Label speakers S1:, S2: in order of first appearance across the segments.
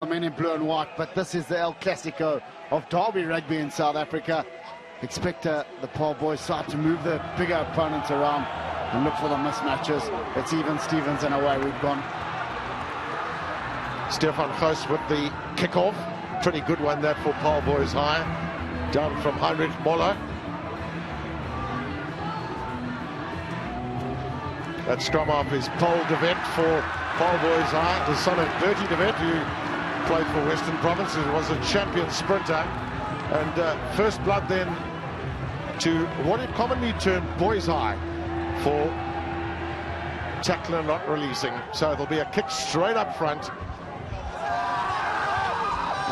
S1: men in blue and white, but this is the El Clasico of Derby Rugby in South Africa. Expect the Paarl boys side to move the bigger opponents around and look for the mismatches. It's even Stevens and away we've gone.
S2: Stefan Goos with the kickoff. Pretty good one that for Paarl boys high. Down from Heinrich Moller. That scrum off is Paul de Wet for Paarl boys high. The son of Bertie de Wet, who played for Western Province and was a champion sprinter. And first blood then to what is commonly termed boys high for tackler not releasing. So it'll be a kick straight up front.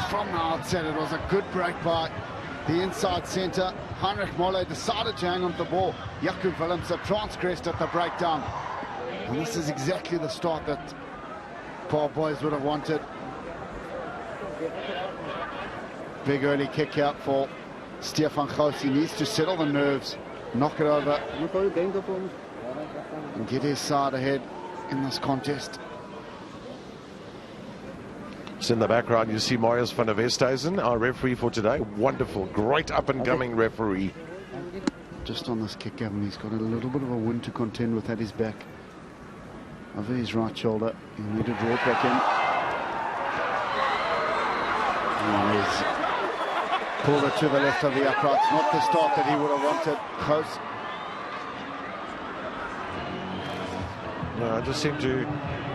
S1: From the outset, it was a good break by the inside centre. Heinrich Moller decided to hang on to the ball. Jacob Willemse transgressed at the breakdown. And this is exactly the start that Paarl boys would have wanted. Big early kick out for Stefan Goos. He needs to settle the nerves, knock it over, and get his side ahead in this contest.
S2: In the background, you see Marius van der Westhuizen, our referee for today. Wonderful, great up-and-coming referee.
S1: Just on this kick, Gavin, he's got a little bit of a wind to contend with at his back. Over his right shoulder. He'll need to draw it back in. And he's pulled it to the left of the uprights. Not the start that he would have wanted. Close.
S2: No, I just seemed to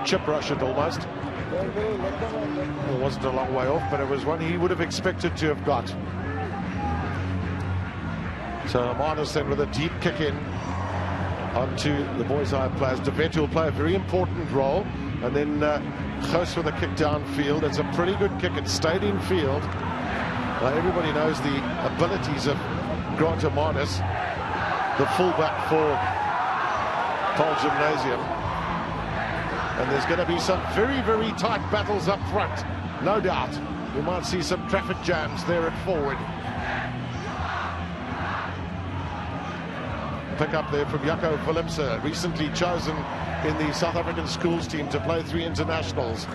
S2: chip rush it almost. It wasn't a long way off, but it was one he would have expected to have got. So Marnus then with a deep kick in onto the boys' high players. De Wet will play a very important role, and then Goos with a kick downfield. It's a pretty good kick. It stayed in field. Now everybody knows the abilities of Grant Marnus, the fullback for Paarl Gymnasium. And there's going to be some very, very tight battles up front, no doubt. We might see some traffic jams there at forward. Pick up there from Jaco Willemse, recently chosen in the South African schools team to play 3 internationals.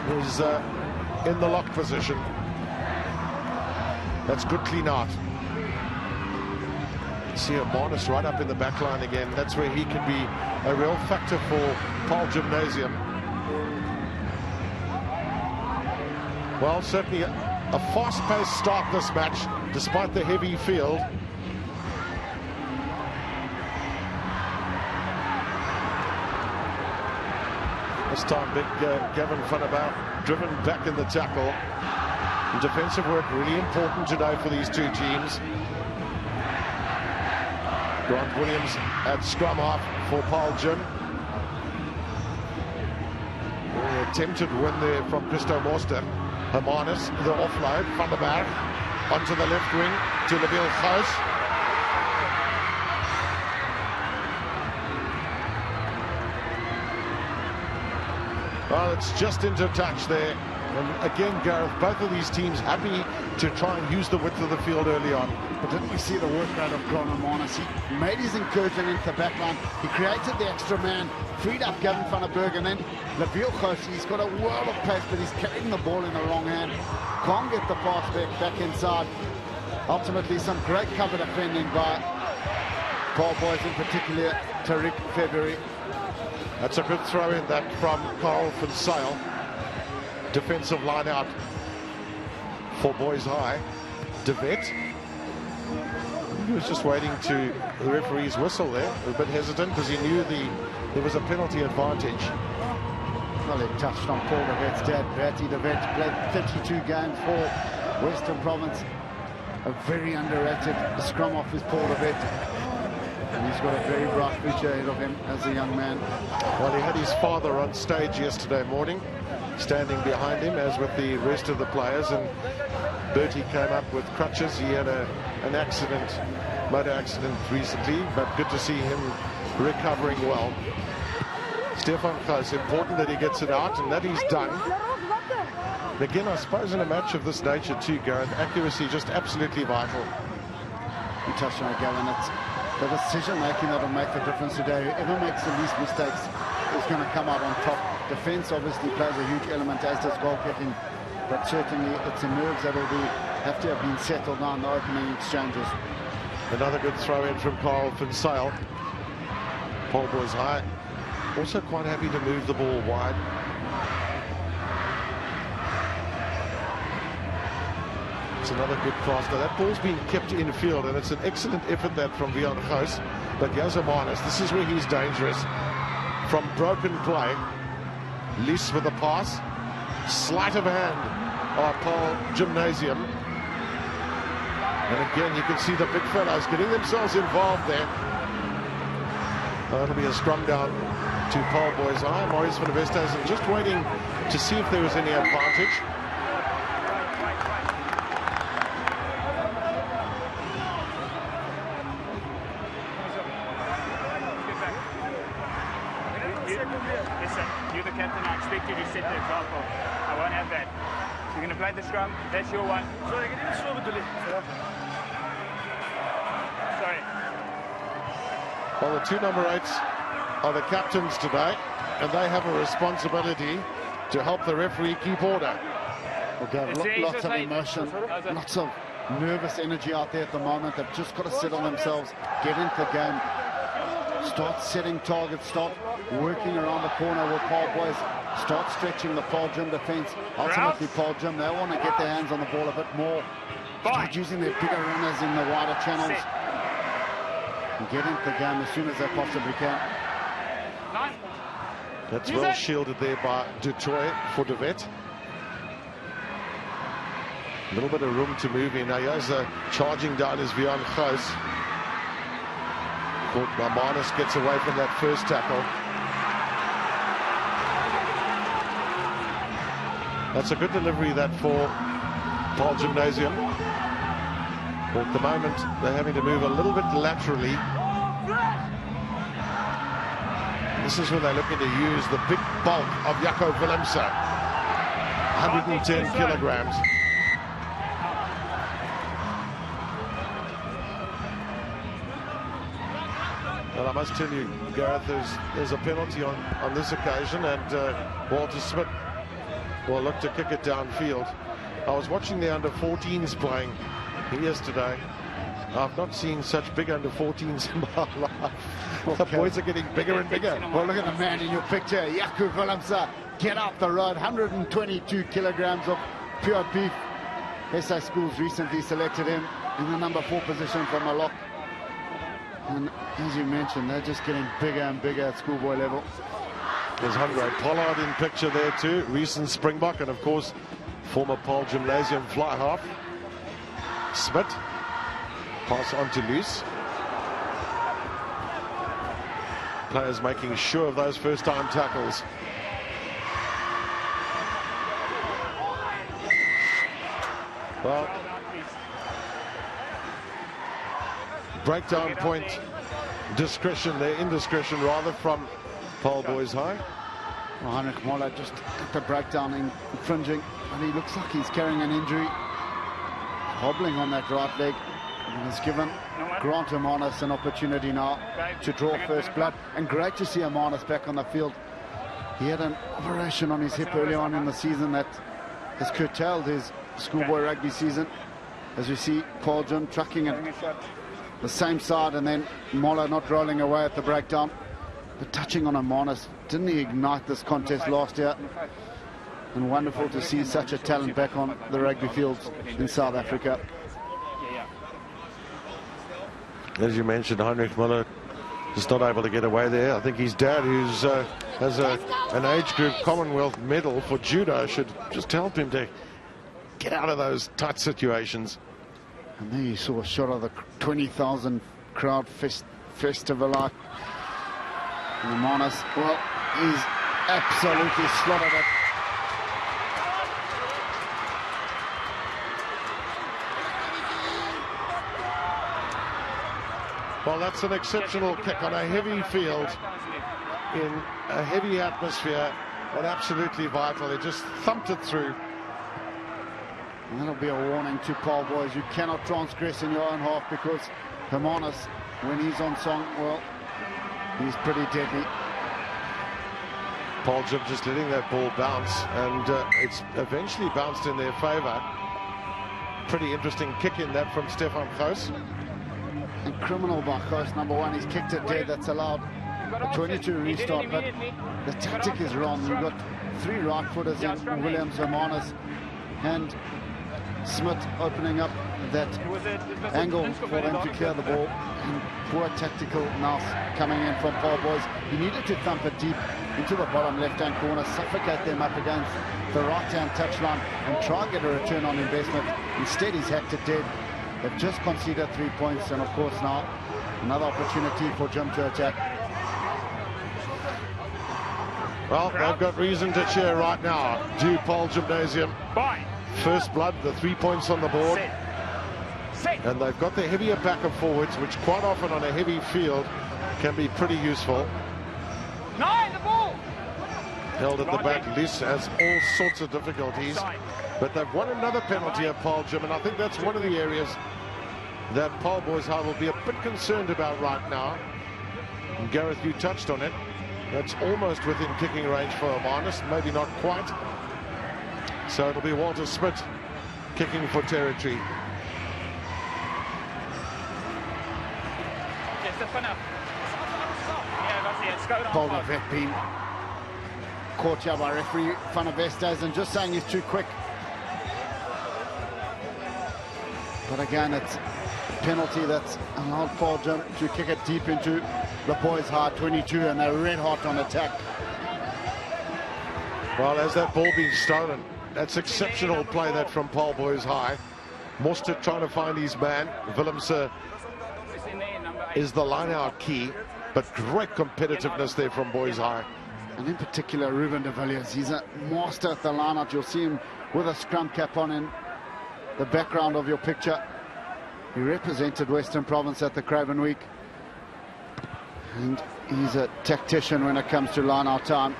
S2: He's in the lock position. That's good clean out. See a Marnus right up in the back line again. That's where he can be a real factor for Paarl Gymnasium. Well, certainly a fast-paced start this match, despite the heavy field. This time, big Gavin van der Walt driven back in the tackle. And defensive work really important today for these two teams. Grant Williams at scrum half for Paarl Gym. Attempted win there from Christo Morsten. Hermanus, the offload, Van der Berg onto the left wing to Leviel Goos. Well, it's just into touch there. And again, Gareth, both of these teams happy to try and use the width of the field early on.
S1: But didn't we see the work rate of Grant Marnus? He made his incursion into the back line. He created the extra man, freed up Gavin van der Berg, and then Leviel Goos, he's got a world of pace, but he's carrying the ball in the wrong hand. Can't get the pass back inside. Ultimately, some great cover defending by Paarl boys, in particular Tariq February.
S2: That's a good throw in that from Carl van Zyl. Defensive line out for boys high. De Wet, he was just waiting to the referee's whistle there, a bit hesitant because he knew there was a penalty advantage.
S1: Well, he touched on Paul de Wet's dad, Bertie de Wet, played 32 games for Western Province. A very underrated scrum off is Paul de Wet. And he's got a very bright future ahead of him as a young man.
S2: Well, he had his father on stage yesterday morning, standing behind him, as with the rest of the players, and Bertie came up with crutches. He had an accident, motor accident recently, but good to see him recovering well. Stefan Goos, important that he gets it out, and that he's done. And again, I suppose in a match of this nature too, Gareth, accuracy just absolutely vital.
S1: You touched on it, Gavin. It's the decision making that will make the difference today. Whoever makes the least mistakes is going to come out on top. Defence obviously plays a huge element, as does goal kicking, but certainly it's the nerves that will have to have been settled down the opening exchanges.
S2: Another good throw in from Paarl van Zyl. Paarl Boys High also quite happy to move the ball wide. It's another good pass. Now that ball's been kept in field, and it's an excellent effort that from Vian Gous. But Yazamanus, this is where he's dangerous. From broken play, Lies with a pass, sleight of hand of Paarl Gimnasium. And again, you can see the big fellows getting themselves involved there. That'll be a scrum down to Paarl Boys High. Maurice van der Westhuizen just waiting to see if there was any advantage.
S3: Listen, you're the captain. I expect you to set the example. I won't have that. You're going to play the scrum. That's your one. Sorry, can you just slow it? Sorry.
S2: Well, the two number 8s are the captains today, and they have a responsibility to help the referee keep order.
S1: Okay, lots of emotion, lots of nervous energy out there at the moment. They've just got to settle themselves, get into the game, start setting targets, start working around the corner with Paarl Boys, start stretching the Paarl Gym defence. Ultimately, Paarl Gym, they want to get their hands on the ball a bit more, start using their bigger runners in the wider channels, and get into the game as soon as they possibly can.
S2: That's well shielded there by Dutoy for De Wet. A little bit of room to move in. Now here's charging down is Vian Gous. Manus gets away from that first tackle. That's a good delivery that for Paarl Gymnasium. But at the moment they're having to move a little bit laterally. This is where they're looking to use the big bulk of Jaco Willemse. 110 kilograms. Well, I must tell you, Gareth, there's a penalty on this occasion, and Walter Smith will look to kick it downfield. I was watching the under-14s playing yesterday. I've not seen such big under-14s in my life. The boys are getting bigger and bigger.
S1: Well, look at the man in your picture, Jaco Willemse. Get up the road, 122 kilograms of pure beef. SA Schools recently selected him in the number 4 position from a lock. And as you mentioned, they're just getting bigger and bigger at schoolboy level.
S2: There's Andre Pollard in picture there too, recent Springbok, and of course former Paarl Gymnasium fly half. Smith, pass on to Lies. Players making sure of those first time tackles. Well, breakdown point, discretion there, indiscretion rather, from Paarl Boys High.
S1: Well, Heinrich Moller just at the breakdown infringing, and he looks like he's carrying an injury, hobbling on that right leg. And he's given Grant Hermanus an opportunity now to draw first blood, and great to see Hermanus back on the field. He had an operation on his hip early on in the season that has curtailed his schoolboy rugby season. As we see Paarl Gym trucking it the same side, and then Moller not rolling away at the breakdown. But touching on Hermanus, didn't he ignite this contest last year? And wonderful to see such a talent back on the rugby fields in South Africa.
S2: As you mentioned, Heinrich Müller just not able to get away there. I think his dad, who's has an age group Commonwealth medal for judo, should just help him to get out of those tight situations.
S1: And there you saw a shot of the 20,000 crowd festival. And Hermanus, well, he's absolutely slaughtered it.
S2: Well, that's an exceptional kick on a heavy field in a heavy atmosphere, and absolutely vital. He just thumped it through.
S1: And that'll be a warning to Paarl Boys. You cannot transgress in your own half, because Hermanus, when he's on song, well, he's pretty deadly.
S2: Paarl just letting that ball bounce, and it's eventually bounced in their favour. Pretty interesting kick in that from Stefan Gous.
S1: And criminal by Gous, number one. He's kicked it dead. That's allowed a 22 restart, but the tactic is wrong. You've got three right footers in Williams, Hermanus, and Smith opening up that angle for them to clear the ball. And poor tactical nous coming in from Paarl boys. He needed to thump it deep into the bottom left-hand corner, suffocate them up against the right-hand touchline and try and get a return on investment. Instead, he's hacked it dead. They've just conceded 3 points, and of course now another opportunity for Jim to attack.
S2: Well, they've got reason to cheer right now. Do Paarl Gymnasium. First blood, the 3 points on the board. And they've got the heavier backer forwards, which quite often on a heavy field can be pretty useful.
S3: The ball!
S2: Held at the back, Liss has all sorts of difficulties. But they've won another penalty at Paarl Gym, and I think that's one of the areas that Paarl boys will be a bit concerned about right now. And Gareth, you touched on it. That's almost within kicking range for Hermanus, maybe not quite. So it'll be Walter Smith kicking for territory.
S1: Paul Vet being caught here by referee Van Vestes and just saying he's too quick. But again, it's a penalty that's allowed Paarl Gym to kick it deep into the boys' high 22, and they're red hot on attack.
S2: Well, as that ball being stolen, that's exceptional play that from Paarl boys high. Mostert trying to find his man. Willemse is the line-out key, but great competitiveness there from boys high.
S1: And in particular, Ruben de Villiers, he's a master at the line-out. You'll see him with a scrum cap on in the background of your picture. He represented Western Province at the Craven Week, and he's a tactician when it comes to line-out time.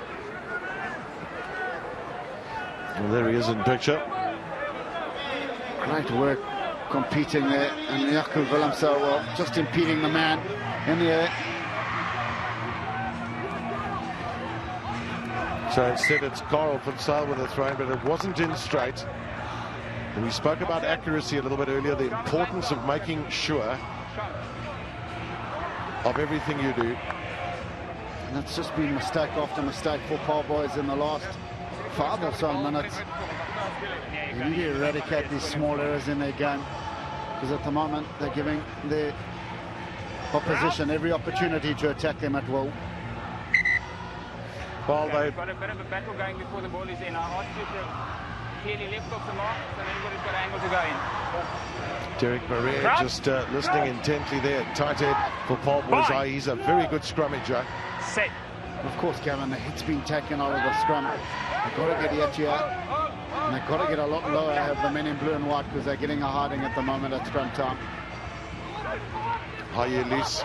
S2: Well, there he is in picture.
S1: Great work competing there, and Jaco Willemse, well, just impeding the man in the air.
S2: So instead it's Carl van Zyl with a throw, but it wasn't in straight. And we spoke about accuracy a little bit earlier, the importance of making sure of everything you do.
S1: And it's just been mistake after mistake for Paarl boys in the last 5 or so minutes. You need to eradicate these small errors in their game, because at the moment they're giving their opposition every opportunity to attack them at will.
S2: Well,
S3: they've got a bit of a battle going before the ball is in. I asked you to clearly left off the mark, so everybody's got an angle to go in.
S2: Derek Maria just listening intently there. Tight head for Paarl boys. He's a very good scrummager.
S3: Set.
S1: Of course, Gavin, the hit's been taken out of the scrum. They've got to get Yachia, and they've got to get a lot lower, have the men in blue and white, because they're getting a hiding at the moment at scrum time.
S2: Liss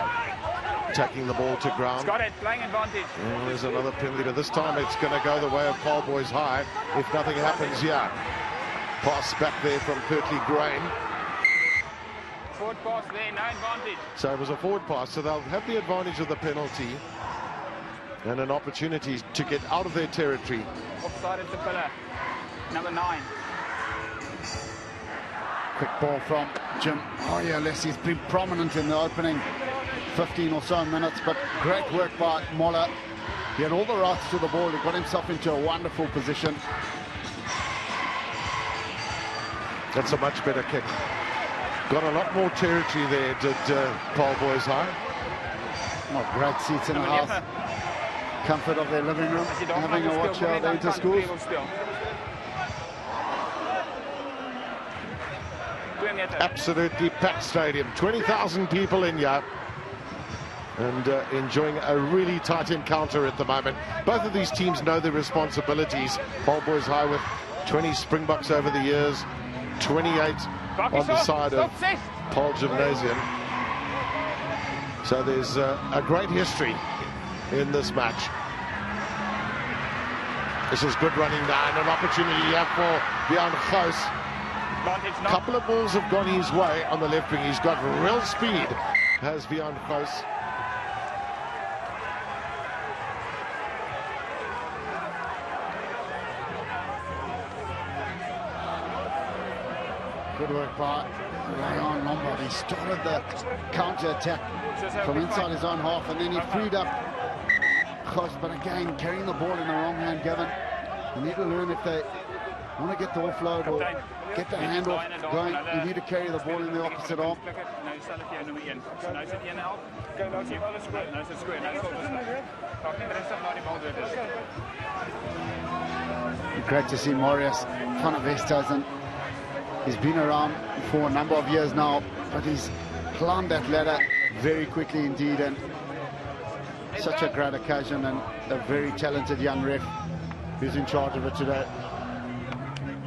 S2: taking the ball to ground.
S3: He's got it, playing advantage.
S2: And there's another penalty, but this time it's going to go the way of Paarl boys high if nothing happens here. Pass back there from Kirtley Grain.
S3: Forward pass there, no advantage.
S2: So it was a forward pass, so they'll have the advantage of the penalty and an opportunity to get out of their territory.
S3: Offside at the pillar, number 9.
S1: Quick ball from Jim Hoyerless. He's been prominent in the opening 15 or so minutes, but great work by Moller. He had all the rights to the ball. He got himself into a wonderful position.
S2: That's a much better kick. Got a lot more territory there, did Paarl boys high.
S1: Oh, great seats in the house. Comfort of their living room, having a watch out at Interschools.
S2: Absolutely packed stadium, 20,000 people in here, and enjoying a really tight encounter at the moment. Both of these teams know their responsibilities. Paarl boys high with 20 Springboks over the years, 28 on the side of Paarl Gymnasium. So there's a great history in this match. This is good running now, and an opportunity here for Bjorn Gous. A couple of balls have gone his way on the left wing. He's got real speed, has Bjorn Gous.
S1: Good work by Rayon Lombard. He started the counter-attack from inside his own half, and then he freed up Gos, but again, carrying the ball in the wrong hand, Gavin. You need to learn if they want to get the offload or get the handoff going, you need to carry the ball in the opposite arm. Great to see Marius van der Westhuizen. He's been around for a number of years now, but he's climbed that ladder very quickly indeed, and such a great occasion, and a very talented young ref who's in charge of it today.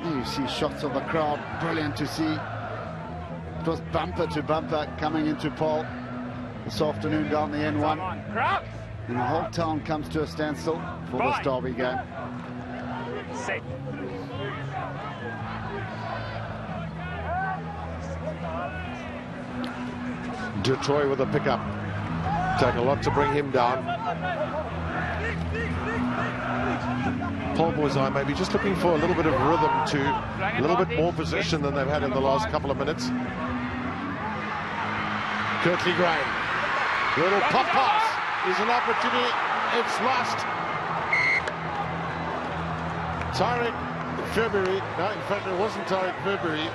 S1: You see shots of the crowd, brilliant to see. It was bumper to bumper coming into Paarl this afternoon down the N1. And the whole town comes to a standstill for this derby game.
S2: Detroit with a pickup. Take a lot to bring him down. Paarl boys are maybe just looking for a little bit of rhythm, to a little bit more possession than they've had in the last couple of minutes. Kirtley Graham, little pop pass is an opportunity. It's lost. Tariq February, no, in fact it wasn't Tariq February,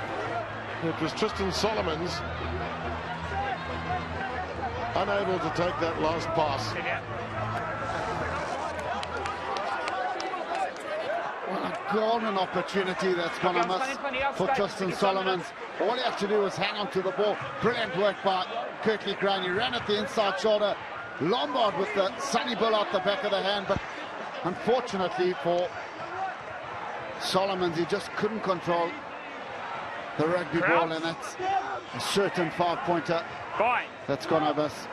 S2: it was Tristan Solomons, unable to take that last pass.
S1: What a golden opportunity that's going to miss for Tristan Solomons. All he had to do was hang on to the ball. Brilliant work by Kirtley Graham. He ran at the inside shoulder. Lombard with the sunny ball out the back of the hand, but unfortunately for Solomons, he just couldn't control the rugby ball, and that's a certain 5-pointer that's gone over us.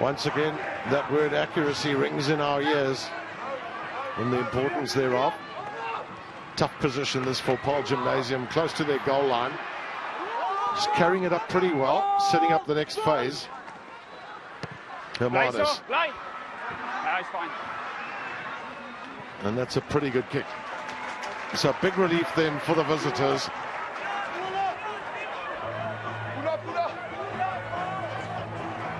S2: Once again, that word accuracy rings in our ears, and the importance thereof. Tough position this for Paarl Gymnasium, close to their goal line. Just carrying it up pretty well, setting up the next phase. Hermanus. And that's a pretty good kick. So big relief then for the visitors.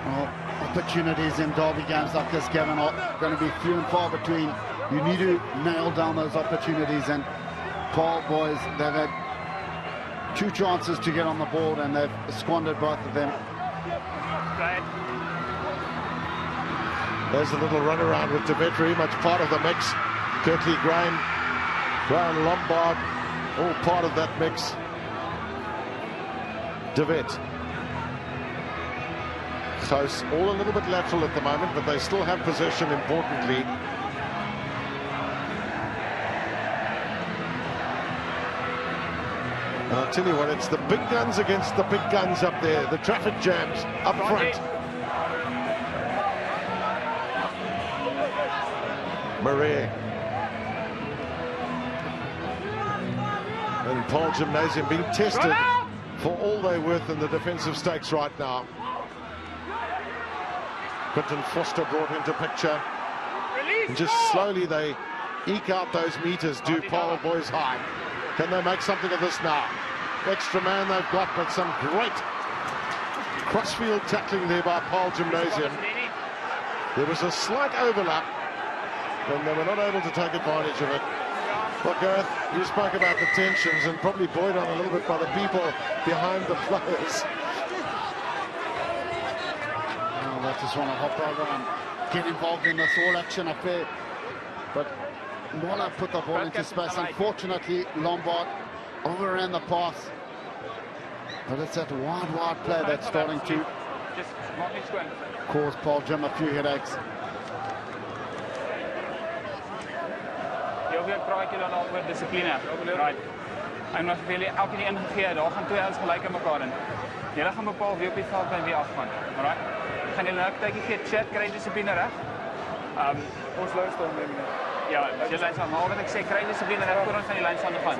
S1: Well, opportunities in derby games like this, Gavin, are going to be few and far between. You need to nail down those opportunities, and Paarl boys, they've had 2 chances to get on the board and they've squandered both of them.
S2: There's a little run around with DeVet, much part of the mix. Kirtley Graham, Brian Lombard, all part of that mix. DeVet. Close, all a little bit lateral at the moment, but they still have possession, importantly. And I'll tell you what, it's the big guns against the big guns up there. The traffic jams up front. Marie. And Paarl Gymnasium being tested for all they're worth in the defensive stakes right now. Quinton Foster brought into picture. And just slowly they eke out those meters, do Paarl boys high. Can they make something of this now? Extra man they've got, but some great crossfield tackling there by Paarl Gymnasium. There was a slight overlap, and they were not able to take advantage of it. Well, Gareth, you spoke about the tensions, and probably buoyed on a little bit by the people behind the players.
S1: Oh, they just want to hop over and get involved in this all-action affair. But Mola put the ball into space. Unfortunately, Lombard overran the pass. But it's that wide play that's starting to cause Paarl Gym a few headaches.
S3: Right. I'm not really elke die ingegee. Daar gaan 2 ouens gelyk aan mekaar in. Julle gaan bepaal wie op die veld en wie afgaan. Alright. Gaan julle nou 'n tydjie gee, chat, kry dissipline reg? Ons luister hom net. Ja, jy lyn staan, maar wat ek sê, kry dissipline reg voor ons aan die lyn staan gaan.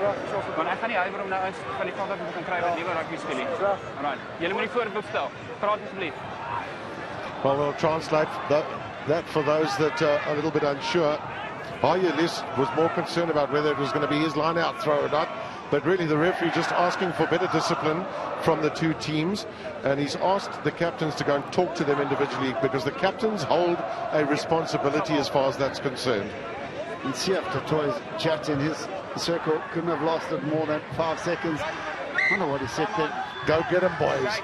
S3: Want ek gaan nie huiwer om nou uit van die kant af te kan kry wat nuwe rugby speel nie. Alright. Julle moet die voorbeeld stel. Praat asseblief.
S2: Well, we'll translate that for those that are a little bit unsure. Arjelis was more concerned about whether it was going to be his line-out throw or not. But really the referee just asking for better discipline from the two teams, and he's asked the captains to go and talk to them individually, because the captains hold a responsibility as far as that's concerned.
S1: And see after Toy's chat in his circle, couldn't have lasted more than 5 seconds. I don't know what he said then.
S2: Go get him, boys.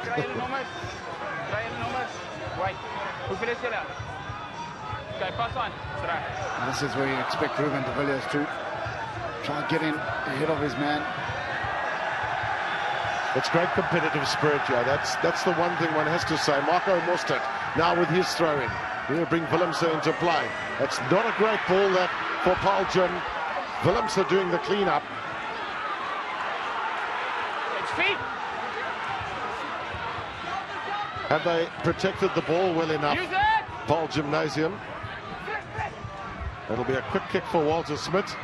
S1: And this is where you expect Ruben de Villiers to try and get in ahead of his man.
S2: It's great competitive spirit, yeah. That's the one thing one has to say. Marco Mostert now with his throw-in. He'll bring Willemse into play. It's not a great ball that for Paarl Jim. Willemse doing the clean-up.
S3: It's feet.
S2: Have they protected the ball well enough? Paarl Gymnasium. It'll be a quick kick for Walter Smith.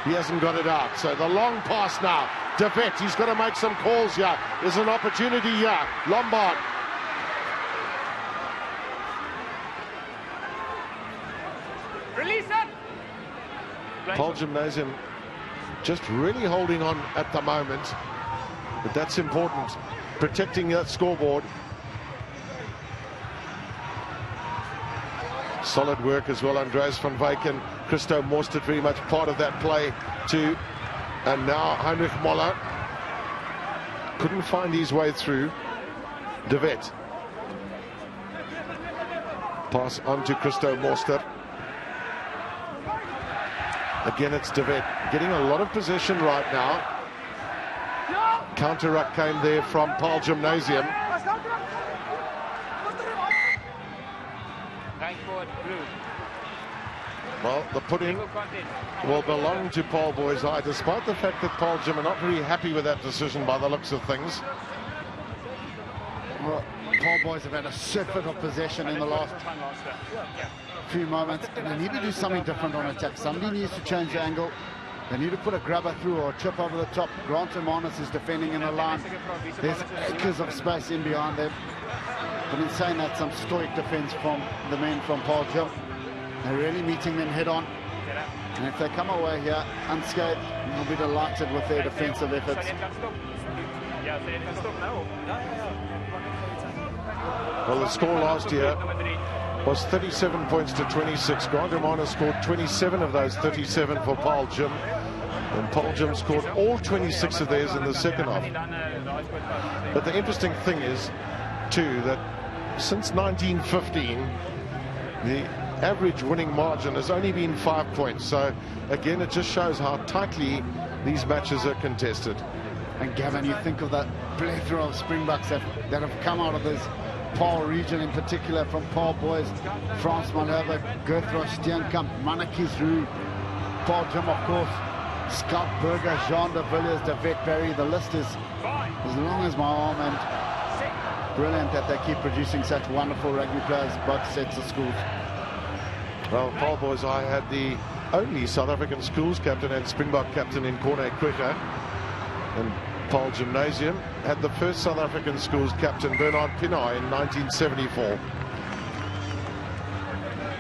S2: He hasn't got it out. So the long pass now. De Vet, he's got to make some calls here. There's an opportunity here. Lombard.
S3: Release it.
S2: Paarl Gymnasium just really holding on at the moment. But that's important. Protecting that scoreboard. Solid work as well. Andreas van Wyk and Christo Mostert very much part of that play too. And now Heinrich Moller couldn't find his way through. De Vet. Pass on to Christo Mostert. Again, it's De Vet getting a lot of possession right now. Counter ruck came there from Paarl Gymnasium. Well, the pudding will belong to Paarl Boys High, despite the fact that Paarl Gym are not very happy with that decision by the looks of things.
S1: Well, Paarl Boys have had a surfeit of possession in the last few moments, and they need to do something different on attack. Somebody needs to change the angle. They need to put a grabber through or a chip over the top. Grant Hermanus is defending in the line. There's acres of space in behind them. But in saying that, some stoic defense from the men from Paarl Gym. They're really meeting them head on. And if they come away here unscathed, they'll be delighted with their defensive efforts.
S2: Well, the score last year was 37 points to 26. Grant Hermanus scored 27 of those 37 for Paarl Gym. And Paarl Gym scored all 26 of theirs in the second half. But the interesting thing is, too, that since 1915, the average winning margin has only been 5 points. So, again, it just shows how tightly these matches are contested.
S1: And Gavin, you think of that plethora of Springboks that have come out of this Paarl region, in particular from Paarl Boys, Frans Malherbe, Gertrude Steenkamp, Mannekes Roux, Paarl Gym, of course, Scott Berger, Jean de Villiers, De Vet Berry. The list is as long as my arm, and brilliant that they keep producing such wonderful rugby players, both sets of schools.
S2: Well, Paarl Boys I had the only South African schools captain and Springbok captain in Corne Kweka, and Paarl Gymnasium had the first South African schools captain, Bernard Pinaar, in 1974.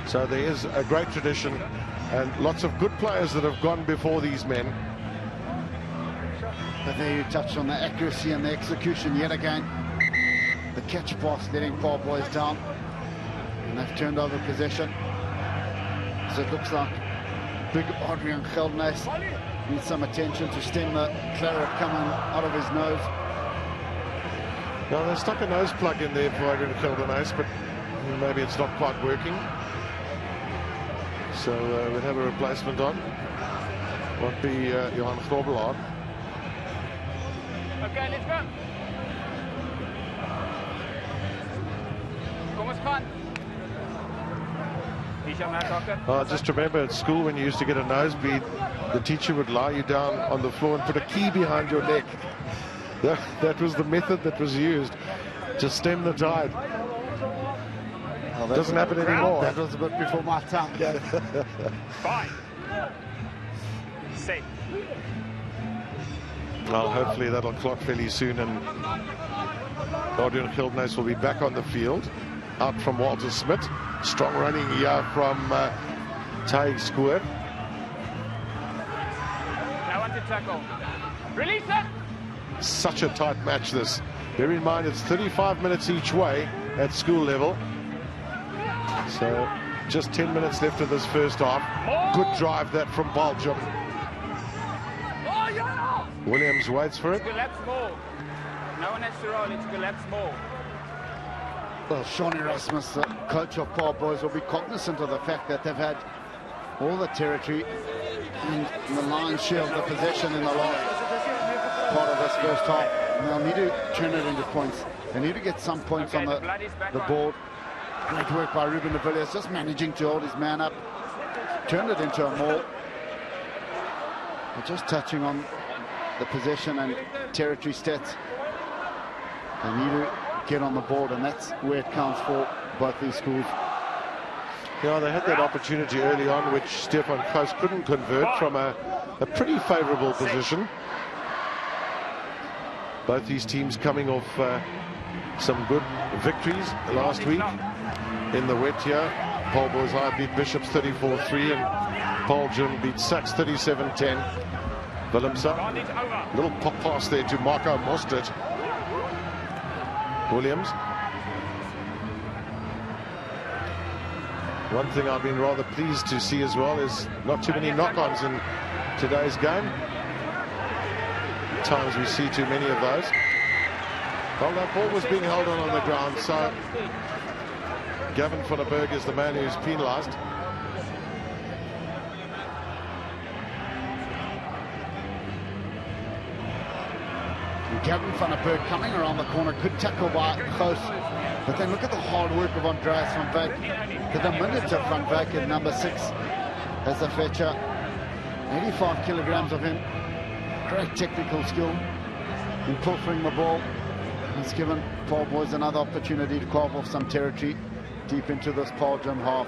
S2: So there is a great tradition and lots of good players that have gone before these men.
S1: But there you touched on the accuracy and the execution yet again. The catch pass letting Paarl Boys down, and they've turned over possession. So it looks like big Adrian Geldenhuys needs some attention to stem the claret coming out of his nose.
S2: Now they stuck a nose plug in there for Adrian Geldenhuys, but maybe it's not quite working. So we'll have a replacement on. Won't be Johan Grobelaar.
S3: Okay, let's go. Kom ons gaan.
S2: Just remember at school when you used to get a nosebleed, the teacher would lie you down on the floor and put a key behind your neck. That was the method that was used to stem the tide. Well, doesn't happen anymore.
S1: That was a bit before my time.
S3: Fine. Safe.
S2: Well, hopefully that'll clock fairly soon, and Adrian Geldenhuys will be back on the field, out from Walter Smith. Strong running here from Taig scored.
S3: Now on to tackle. Release it!
S2: Such a tight match this. Bear in mind it's 35 minutes each way at school level. So just 10 minutes left of this first half. Good drive that from Paarl. Williams waits for it.
S3: Collapse more. No one has to roll, it's collapse more.
S1: Well, Sean Erasmus, the coach of Paarl boys, will be cognizant of the fact that they've had all the territory and the lion's share of the possession in the last part of this first half. And they'll need to turn it into points. They need to get some points on the board. Great work by Ruben de Villiers, just managing to hold his man up. Turned it into a maul. But just touching on the possession and territory stats. They need to get on the board, and that's where it counts for both these schools.
S2: Yeah, they had that opportunity early on, which Stefan Koos couldn't convert from a pretty favourable position. Both these teams coming off some good victories last week in the wet here. Paarl Boys High beat Bishops 34-3 and Paarl Gym beat Sachs 37-10. Willemse, little pop pass there to Marco Mostert. Williams. One thing I've been rather pleased to see as well is not too many knock-ons in today's game. At times we see too many of those. Well, that ball was being held on the ground, so Gavin van der Berg is the man who's penalised.
S1: Gavin van der Berg coming around the corner, good tackle by Koos. But then look at the hard work of Andreas van Wyk. The diminutive van Wyk at number 6 as a fetcher. 85 kilograms of him. Great technical skill in pilfering the ball. He's given Paarl Boys another opportunity to carve off some territory deep into this Paarl Gym half.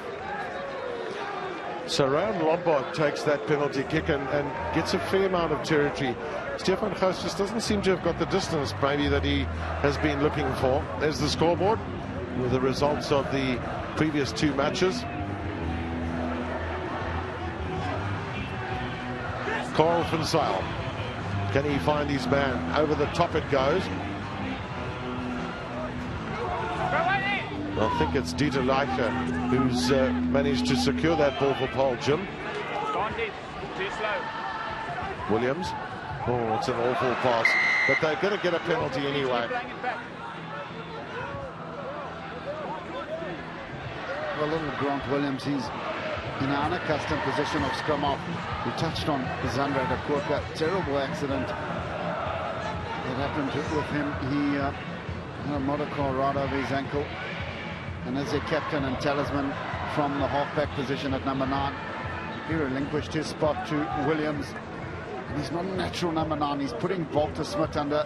S2: So Ryan Lombard takes that penalty kick and gets a fair amount of territory. Stefan Koos just doesn't seem to have got the distance maybe that he has been looking for. There's the scoreboard with the results of the previous 2 matches. Carl van Zyl. Can he find his man? Over the top it goes. I think it's Dieter Leicher who's managed to secure that ball for Paarl Gym.
S3: Too slow.
S2: Williams. Oh, it's an awful pass. But they're going to get a penalty anyway.
S1: Well, little Grant Williams, he's in an unaccustomed position of scrum off. We touched on Zandra de Korka. Terrible accident that happened with him. He had a motor car right over his ankle. And as their captain and talisman from the halfback position at number 9, he relinquished his spot to Williams. And he's not a natural number 9. He's putting Walter Smith under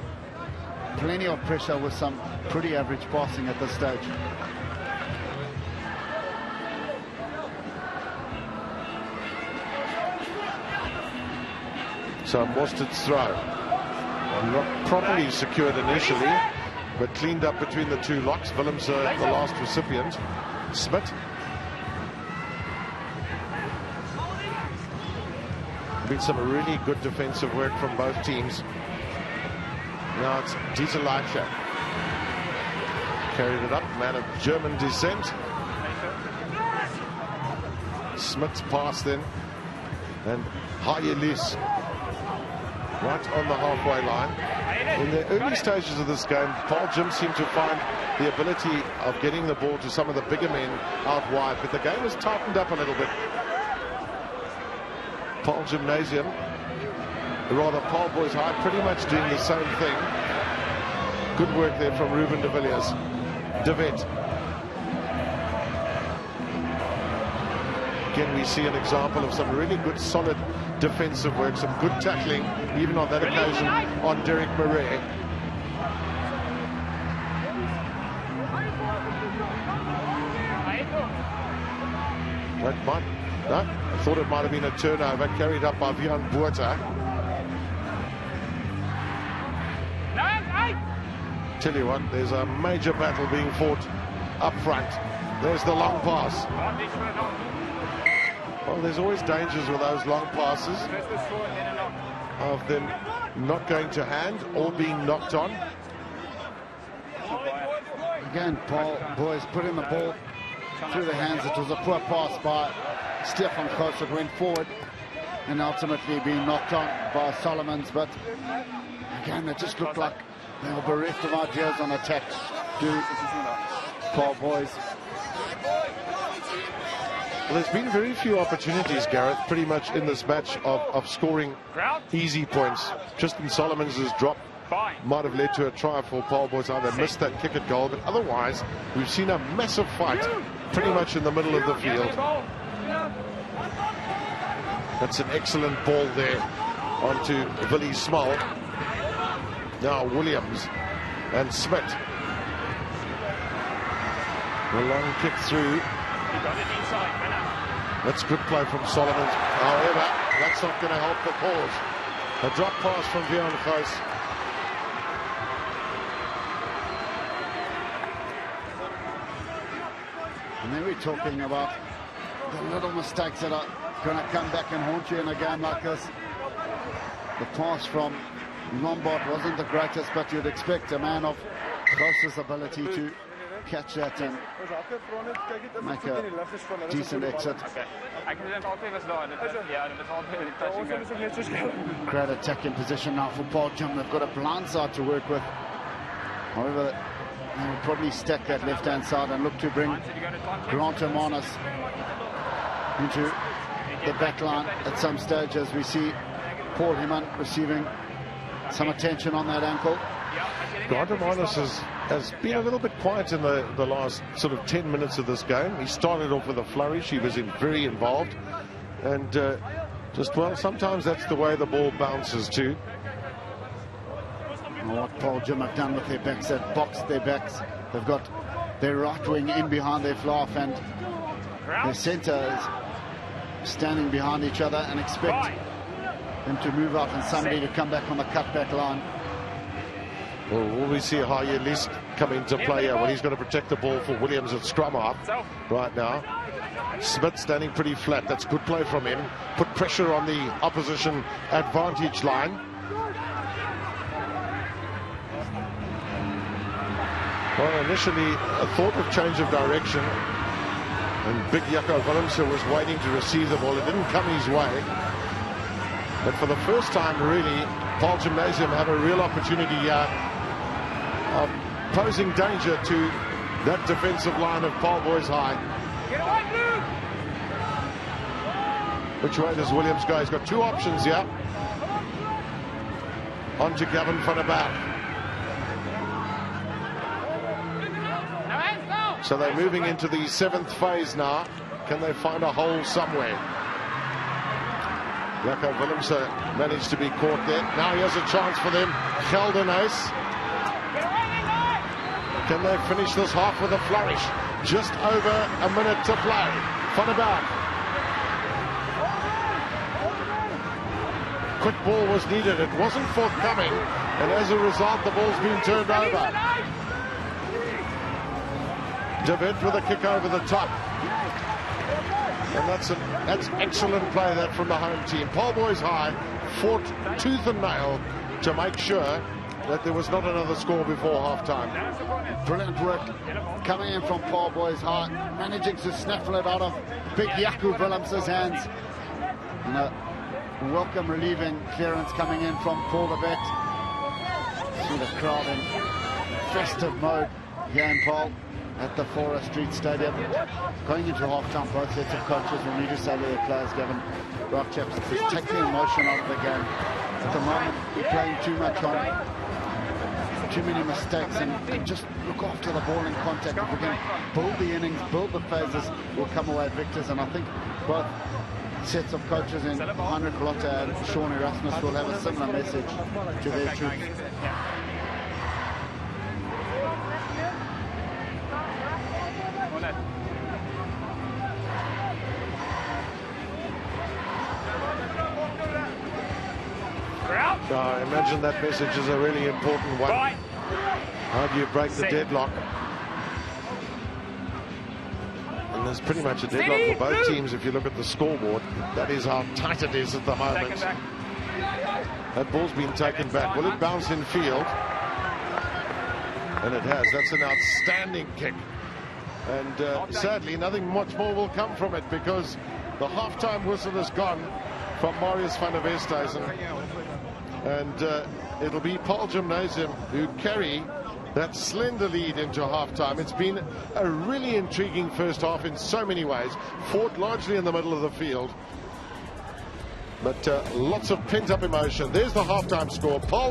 S1: plenty of pressure with some pretty average passing at this stage.
S2: So Mostert's throw. Not properly secured initially, but cleaned up between the 2 locks. Willemse, the last recipient. Smith. Been some really good defensive work from both teams. Now it's Dieter Leicher. Carried it up, man of German descent. Smith's pass then. And Hayelis right on the halfway line. In the early stages of this game, Paarl Gym seemed to find the ability of getting the ball to some of the bigger men out wide, but the game has tightened up a little bit. Paarl Gymnasium, rather Paarl Boys High, pretty much doing the same thing. Good work there from Ruben de Villiers. De Wet. Again, we see an example of some really good, solid defensive work, some good tackling, even on that occasion on Derek Murray. That might, no, I thought it might have been a turnover carried up by Vian Buerta. Tell you what, there's a major battle being fought up front. There's the long pass. Well, there's always dangers with those long passes of them not going to hand or being knocked on.
S1: Again, Paarl boys putting the ball through the hands. It was a poor pass by Stefan Koos that went forward and ultimately being knocked on by Solomons. But again, it just looked like they were bereft of ideas on attack to Paarl boys.
S2: Well, there's been very few opportunities, Gareth, pretty much in this match of scoring easy points. Tristan Solomons' drop might have led to a try for Paarl boys. They missed that kick at goal, but otherwise we've seen a massive fight pretty much in the middle of the field. That's an excellent ball there onto Willie Small. Now Williams and Smith. A long kick through. That's good play from Solomons. However, that's not going to help the cause. A drop pass from Vion Gous.
S1: And then we're talking about the little mistakes that are going to come back and haunt you in a game like this. The pass from Lombard wasn't the greatest, but you'd expect a man of Gous' ability to catch that and make a decent exit. Great attacking position now for Paarl Jim. They've got a blind side to work with. However, they will probably stack that left-hand side and look to bring Grant Hermanos into the back line at some stage, as we see Paul Heman receiving some attention on that ankle.
S2: Grant Hermanos has been a little bit quiet in the last sort of 10 minutes of this game. He started off with a flourish. He was very involved. And well, sometimes that's the way the ball bounces too.
S1: And what Paarl Jim have done with their backs, they've boxed their backs. They've got their right wing in behind their flaff, and their centre is standing behind each other, and expect them to move up and somebody to come back on the cutback line.
S2: Well, will we see Haye List come into play here? Well, he's going to protect the ball for Williams at scrum half right now. Smith standing pretty flat. That's good play from him. Put pressure on the opposition advantage line. Well, initially a thought of change of direction, and big Jaco Willemse was waiting to receive the ball. It didn't come his way. But for the first time, really, Paarl Gymnasium have a real opportunity here of posing danger to that defensive line of Paarl Boys High. Which way does Williams go? He's got two options here. On to Gavin van der Berg. So they're moving into the 7th phase now. Can they find a hole somewhere? Jaco Willemse managed to be caught there. Now here's a chance for them. Geldenhuis. Can they finish this half with a flourish? Just over a minute to play. Van der Berg. Quick ball was needed. It wasn't forthcoming. And as a result, the ball's been turned over. David with a kick over the top. And that's excellent play that from the home team. Paarl Boys High fought tooth and nail to make sure that there was not another score before half-time.
S1: Brilliant work coming in from Paarl Boys High, managing to snaffle it out of big Jaco Willemse's hands. And a welcome relieving clearance coming in from Paul de Vet. See the crowd in festive mode here in Paarl at the Forest Street Stadium. Going into half-time, both sets of coaches will need to say to their players, Gavin, right chaps, just take the emotion out of the game. At the moment, we're playing too much on, too many mistakes, and just look after the ball in contact. If we can build the innings, build the phases, we'll come away victors. And I think both sets of coaches in Heinrich Lotte and Sean Erasmus will have a similar message to their troops.
S2: I imagine that message is a really important one. How do you break the deadlock? And And there's pretty much a deadlock for both teams if you look at the scoreboard. That is how tight it is at the moment. That ball's been taken back. Will it bounce in field? And it has. That's an outstanding kick. And sadly, nothing much more will come from it because the half-time whistle has gone from Marius van der Westhuizen. And it'll be Paarl Gymnasium who carry that slender lead into half-time. It's been a really intriguing first half in so many ways, fought largely in the middle of the field, but lots of pent-up emotion. There's the half-time score. Paarl